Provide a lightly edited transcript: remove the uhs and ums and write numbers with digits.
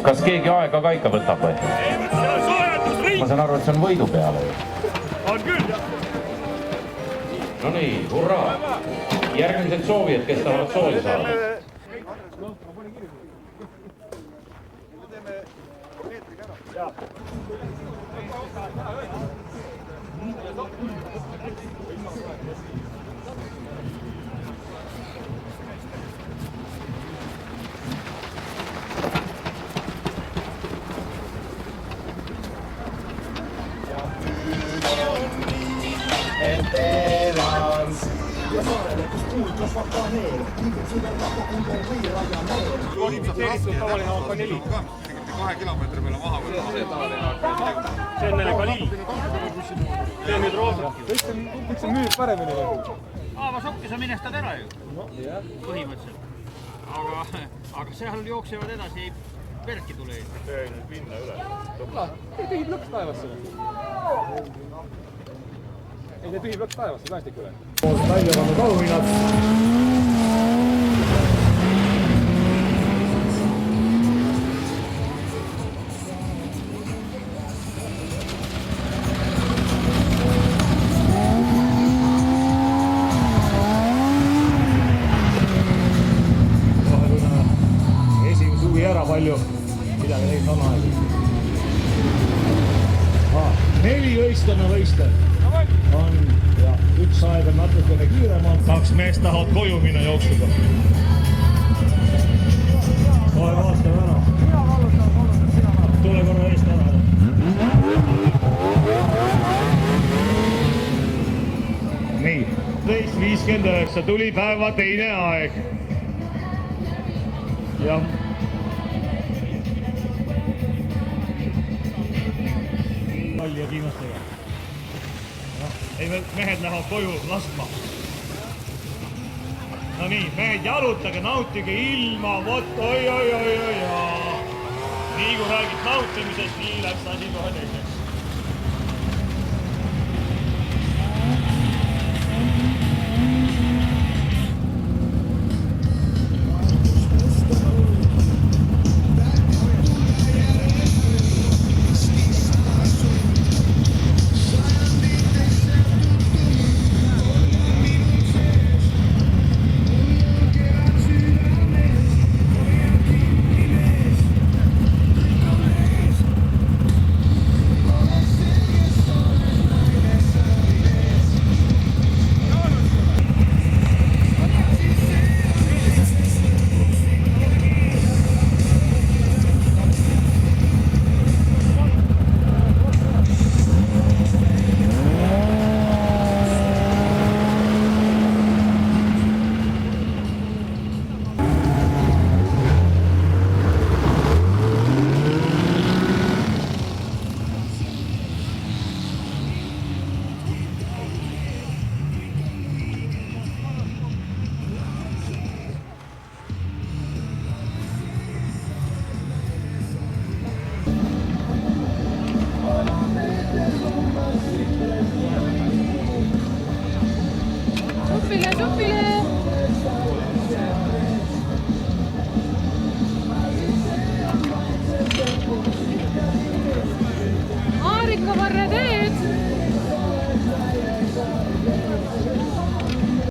Kas keegi aega ka ikka võtab või? Ma saan aru, et see on võidu peale. On küll, jah. No nii, hurraa! Järgmised soovijad, kes tahavad soovi saada. Ilmselt tavaline AK4. 2 kilomeetri peale maha võtta. See on neile Kalill. See on nüüd roosa. Kõik see müüb paremini. Aavasokki sa minestad ära ju. Põhimõtteliselt. Aga seal jooksevad edasi, ei perki tule ees. See on nüüd pinna üle. Ei tühib lõks taevasse. Ei tee tühib lõks taevasse, päästik üle. Välja pannu kaluminnad. Palju midagi neid sama aega. 4 võistlane võistel on ja üks aeg on natukene kiirema. 2 meest tahavad koju minna jooksuga. Kohe vaatame ära. Tule korra eest ära. Nii, 11.59 tuli päeva teine aeg. Ja ja viimastega. Ei, mehed lähevad koju laskma. No nii, mehed jalutage, nautige ilma, oi. Nii kui räägid nautimisest, nii läks asi kohe teiseks.